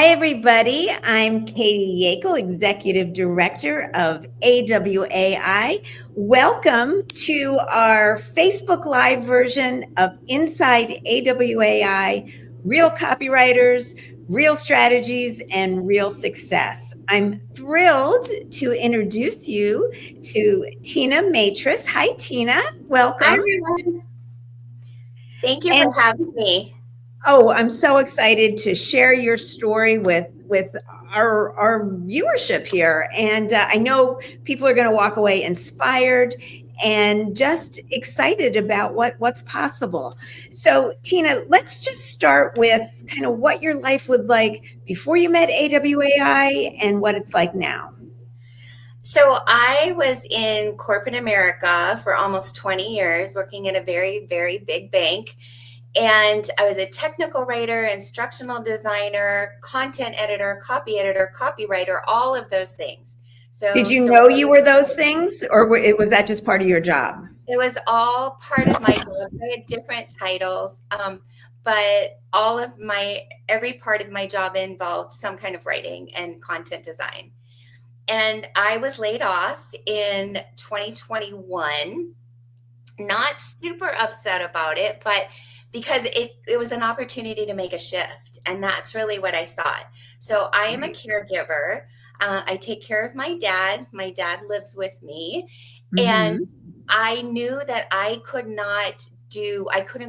everybody. I'm Katie Yakel, Executive Director of AWAI. Welcome to our Facebook Live version of Inside AWAI, Real Copywriters, Real Strategies, and Real Success. I'm thrilled to introduce you to Tina Matras. Hi, Tina. Welcome. Hi, everyone. Thank you for having me. Oh, I'm so excited to share your story with our viewership here, and I know people are going to walk away inspired and just excited about what's possible. So, Tina, let's just start with kind of what your life was like before you met AWAI and what it's like now. So I was in corporate America for almost 20 years, working at a very, very big bank. And I was a technical writer, instructional designer, content editor, copywriter, all of those things. So Did you know you were those things, or was that just part of your job? It was all part of my job. I had different titles, but every part of my job involved some kind of writing and content design. And I was laid off in 2021. Not super upset about it, but because it was an opportunity to make a shift. And that's really what I thought. So I am a caregiver. I take care of my dad. My dad lives with me. Mm-hmm. And I knew that I couldn't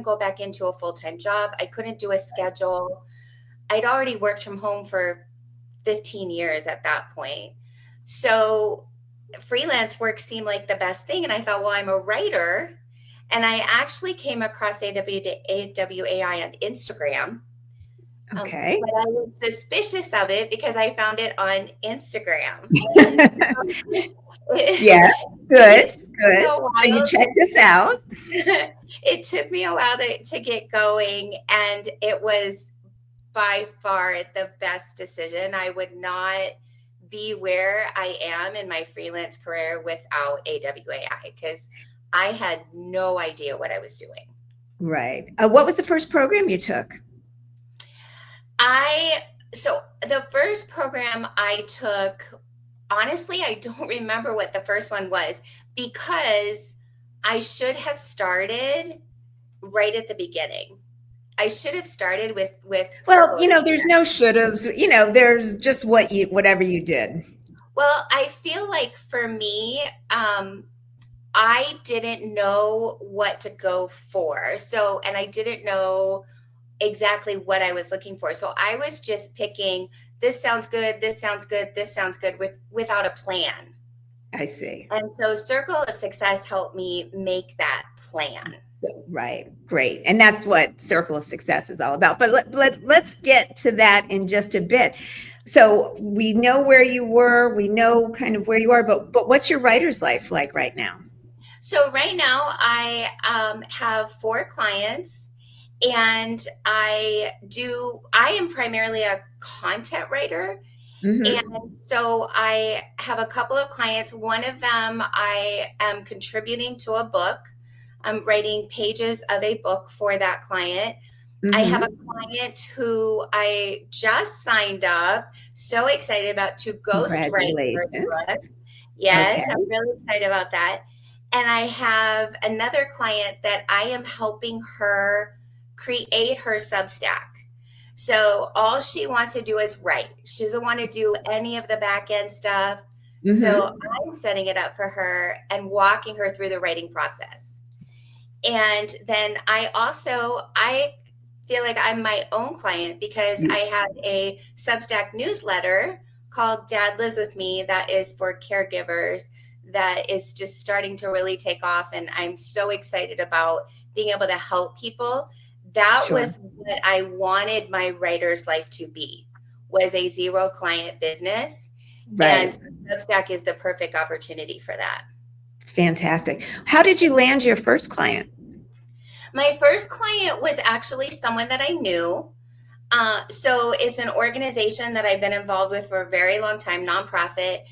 go back into a full-time job. I couldn't do a schedule. I'd already worked from home for 15 years at that point. So freelance work seemed like the best thing. And I thought, well, I'm a writer. And I actually came across AWAI on Instagram. Okay. But I was suspicious of it because I found it on Instagram. Yes, good. So you checked this out. It took me a while to get going, and it was by far the best decision. I would not be where I am in my freelance career without AWAI, because I had no idea what I was doing. Right. What was the first program you took? So the first program I took, honestly, I don't remember what the first one was, because I should have started right at the beginning. I should have started with. Well, there's no should haves. There's just whatever you did. Well, I feel like for me, I didn't know what to go for. So, and I didn't know exactly what I was looking for. So I was just picking, this sounds good, this sounds good, this sounds good, without a plan. I see. And so Circle of Success helped me make that plan. Right. Great. And that's what Circle of Success is all about. But let's get to that in just a bit. So we know where you were, we know kind of where you are, but what's your writer's life like right now? So right now I have 4 clients, and I am primarily a content writer. Mm-hmm. And so I have a couple of clients. One of them, I am contributing to a book. I'm writing pages of a book for that client. Mm-hmm. I have a client who I just signed up, so excited about, to ghostwrite for the book. Yes, okay. I'm really excited about that. And I have another client that I am helping her create her Substack. So all she wants to do is write. She doesn't want to do any of the back end stuff. Mm-hmm. So I'm setting it up for her and walking her through the writing process. And then I feel like I'm my own client, because I have a Substack newsletter called Dad Lives With Me that is for caregivers, that is just starting to really take off. And I'm so excited about being able to help people. That was what I wanted my writer's life to be, was a 0 client business. Right. And Substack is the perfect opportunity for that. Fantastic. How did you land your first client? My first client was actually someone that I knew. So it's an organization that I've been involved with for a very long time, nonprofit.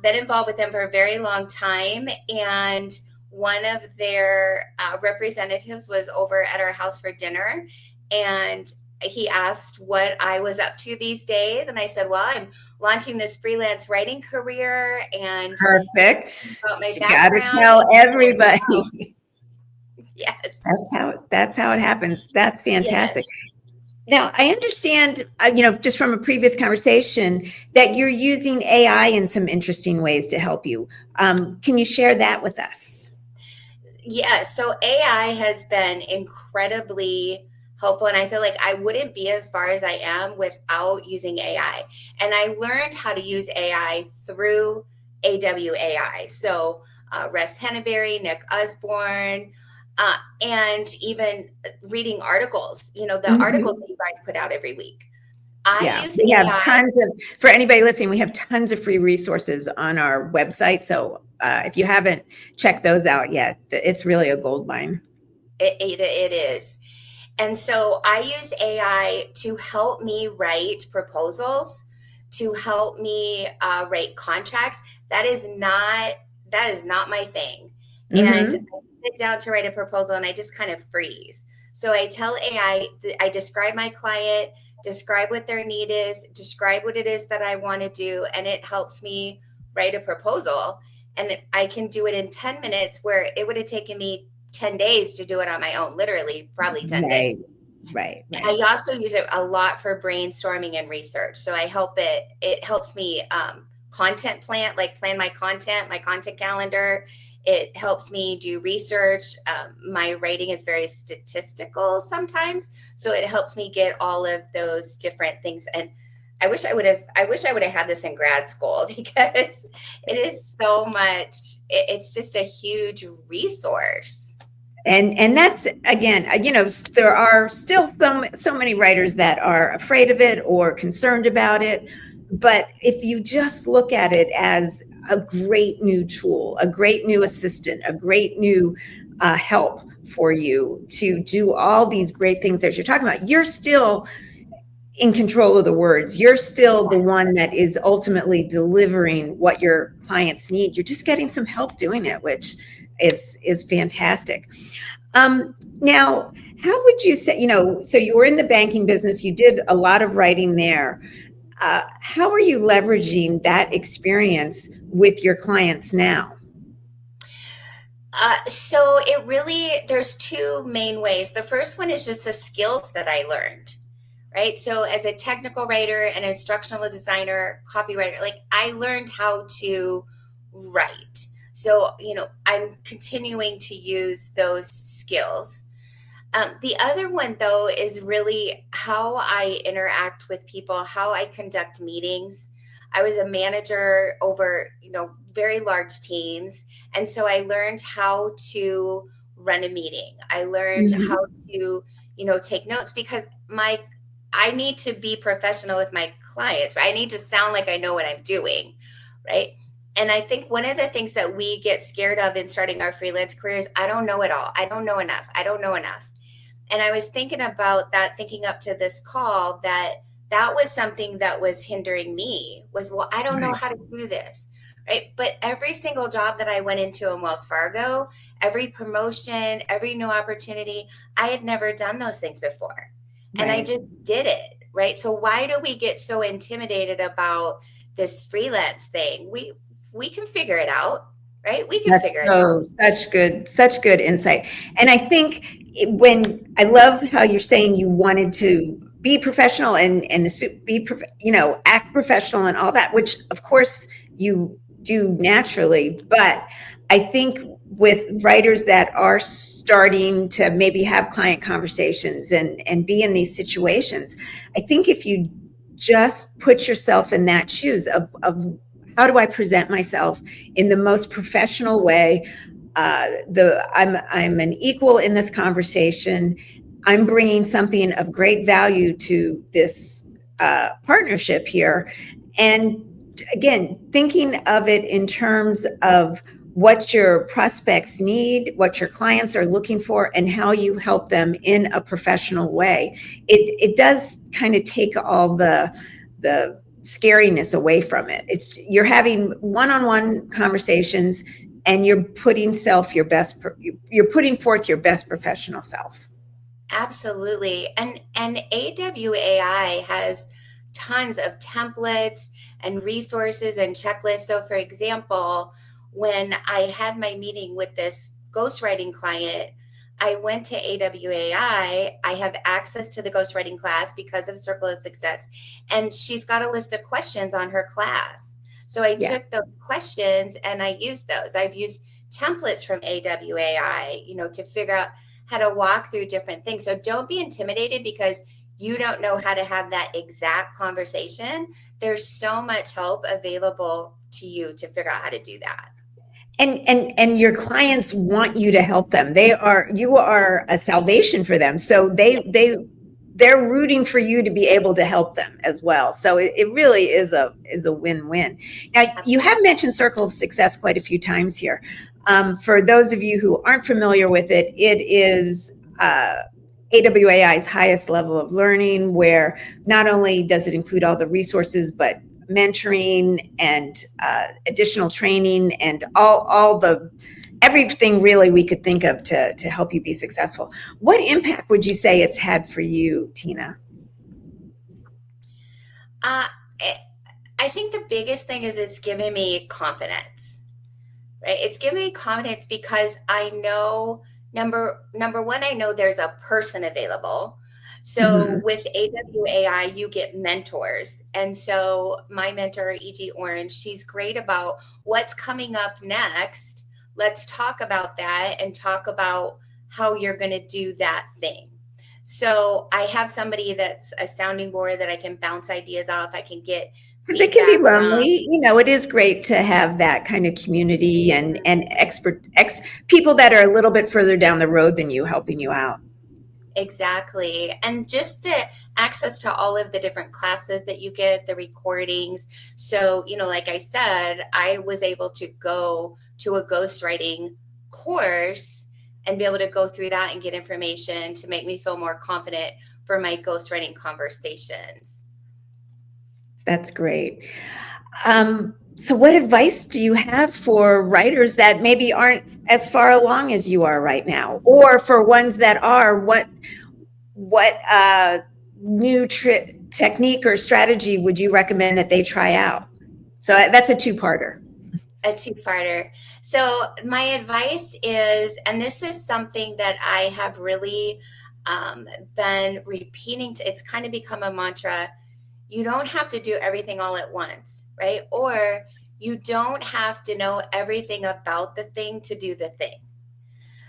Been involved with them for a very long time. And one of their representatives was over at our house for dinner. And he asked what I was up to these days. And I said, well, I'm launching this freelance writing career and Perfect. about my You got to background. tell everybody. Yes. That's how it happens. That's fantastic. Yes. Now, I understand, just from a previous conversation, that you're using AI in some interesting ways to help you. Can you share that with us? Yeah, so AI has been incredibly helpful, and I feel like I wouldn't be as far as I am without using AI. And I learned how to use AI through AWAI. So Russ Henneberry, Nick Usborne, and even reading articles, the articles Mhm. that you guys put out every week. I Yeah, use we have AI. tons of, for anybody listening, we have tons of free resources on our website. So if you haven't checked those out yet, it's really a gold mine. It is. And so I use AI to help me write proposals, to help me write contracts. That is not my thing. And Hmm. I sit down to write a proposal and I just kind of freeze. So I tell AI, I describe my client, describe what their need is, describe what it is that I want to do, and it helps me write a proposal. And I can do it in 10 minutes where it would have taken me 10 days to do it on my own, literally, probably 10 days. Right, right. I also use it a lot for brainstorming and research. So it helps me plan my content calendar. It helps me do research. My writing is very statistical sometimes. So it helps me get all of those different things. And I wish I would have had this in grad school because it is so much, it's just a huge resource. And that's, again, there are still so many writers that are afraid of it or concerned about it. But if you just look at it as a great new tool, a great new assistant, a great new help for you to do all these great things that you're talking about, you're still in control of the words. You're still the one that is ultimately delivering what your clients need. You're just getting some help doing it, which is fantastic. Now, how would you say, so you were in the banking business, you did a lot of writing there. How are you leveraging that experience with your clients now? So there's two main ways. The first one is just the skills that I learned, right? So as a technical writer, an instructional designer, copywriter, like I learned how to write. So, I'm continuing to use those skills. The other one, though, is really how I interact with people, how I conduct meetings. I was a manager over, very large teams. And so I learned how to run a meeting. I learned how Mhm. to, take notes because I need to be professional with my clients, right? I need to sound like I know what I'm doing, right? And I think one of the things that we get scared of in starting our freelance careers, I don't know it all. I don't know enough. I don't know enough. And I was thinking about that, thinking up to this call, that was something that was hindering me was, well, I don't know Right, how to do this. Right. But every single job that I went into in Wells Fargo, every promotion, every new opportunity, I had never done those things before. And I right. just did it. Right. So why do we get so intimidated about this freelance thing? We can figure it out. Right. We can That's figure it out. so such good insight. And I think when I love how you're saying you wanted to be professional and act professional and all that, which of course you do naturally. But I think with writers that are starting to maybe have client conversations and be in these situations, I think if you just put yourself in that shoes of how do I present myself in the most professional way. I'm an equal in this conversation. I'm bringing something of great value to this partnership here, and again, thinking of it in terms of what your prospects need, what your clients are looking for, and how you help them in a professional way. It does kind of take all the scariness away from it. It's you're having one-on-one conversations and you're putting forth your best professional self. Absolutely. And AWAI has tons of templates and resources and checklists. So for example, when I had my meeting with this ghostwriting client, I went to AWAI. I have access to the ghostwriting class because of Circle of Success, and she's got a list of questions on her class. So I Yeah. took those questions and I used those. I've used templates from AWAI, to figure out how to walk through different things. So don't be intimidated because you don't know how to have that exact conversation. There's so much help available to you to figure out how to do that. And your clients want you to help them. You are a salvation for them. So they're rooting for you to be able to help them as well. So it really is a win-win. Now, you have mentioned Circle of Success quite a few times here. For those of you who aren't familiar with it, it is AWAI's highest level of learning, where not only does it include all the resources, but mentoring and additional training and all the everything really we could think of to help you be successful. What impact would you say it's had for you, Tina? Uh, I think the biggest thing is it's given me confidence, right? It's given me confidence because I know number one, I know there's a person available. So with AWAI, you get mentors. And so my mentor, E.G. Orange, she's great about what's coming up next. Let's talk about that and talk about how you're going to do that thing. So I have somebody that's a sounding board that I can bounce ideas off. I can get Because it can be feedback lonely. It is great to have that kind of community and people that are a little bit further down the road than you helping you out. Exactly. And just the access to all of the different classes that you get, the recordings. So, like I said, I was able to go to a ghostwriting course and be able to go through that and get information to make me feel more confident for my ghostwriting conversations. That's great. So what advice do you have for writers that maybe aren't as far along as you are right now, or for ones that are? What new technique or strategy would you recommend that they try out? So that's a two-parter. A two-parter. So my advice is, and this is something that I have really been repeating, it's kind of become a mantra. You don't have to do everything all at once, right? Or you don't have to know everything about the thing to do the thing.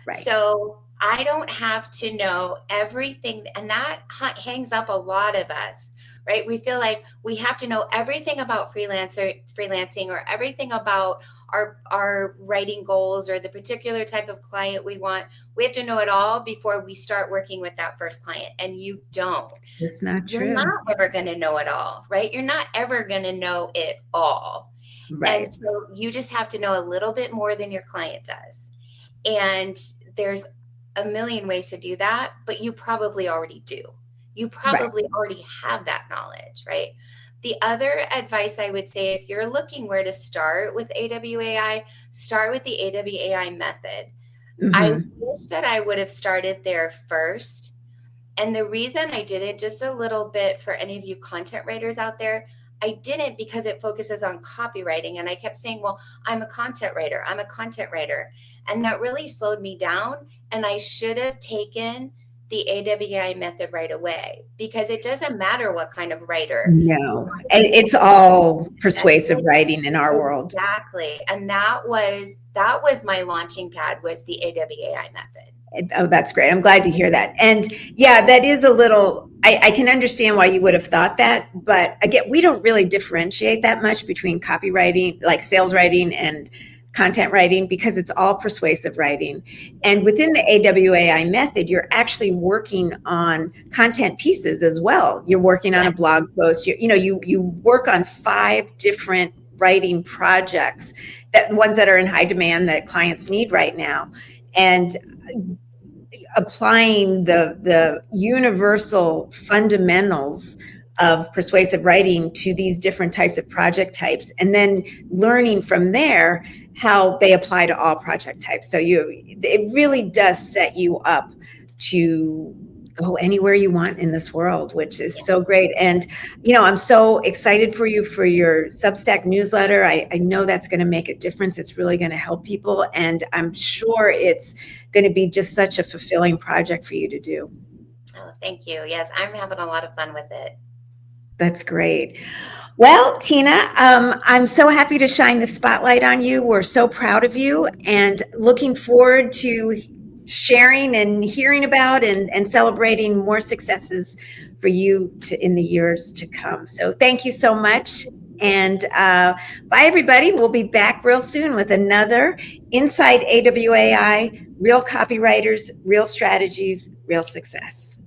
Right. So I don't have to know everything. And that hangs up a lot of us, right? We feel like we have to know everything about freelancing or everything about our writing goals or the particular type of client we want. We have to know it all before we start working with that first client. And you don't. It's not true. You're not ever going to know it all, right? You're not ever going to know it all. Right. And so you just have to know a little bit more than your client does. And there's a million ways to do that, but you probably already do. You probably already have that knowledge, right? The other advice I would say, if you're looking where to start with AWAI, start with the AWAI method. I wish that I would have started there first. And the reason I didn't, just a little bit for any of you content writers out there, I didn't because it focuses on copywriting. And I kept saying, well, I'm a content writer. I'm a content writer. And that really slowed me down. And I should have taken the AWAI method right away, because it doesn't matter what kind of writer. No, it's all persuasive writing in our world. Exactly. And that was my launching pad, was the AWAI method. Oh, that's great. I'm glad to hear that. And yeah, that is a little, I can understand why you would have thought that. But again, we don't really differentiate that much between copywriting, like sales writing, and content writing, because it's all persuasive writing. And within the AWAI method, you're actually working on content pieces as well. You're working on a blog post. You work on 5 different writing projects, that ones that are in high demand that clients need right now. And applying the universal fundamentals of persuasive writing to these different types of project types, and then learning from there how they apply to all project types. So it really does set you up to go anywhere you want in this world, which is Yeah. so great. And, I'm so excited for you for your Substack newsletter. I know that's going to make a difference. It's really going to help people. And I'm sure it's going to be just such a fulfilling project for you to do. Oh, thank you. Yes, I'm having a lot of fun with it. That's great. Well, Tina, I'm so happy to shine the spotlight on you. We're so proud of you and looking forward to sharing and hearing about and celebrating more successes for you in the years to come. So thank you so much. And bye, everybody. We'll be back real soon with another Inside AWAI, Real Copywriters, Real Strategies, Real Success.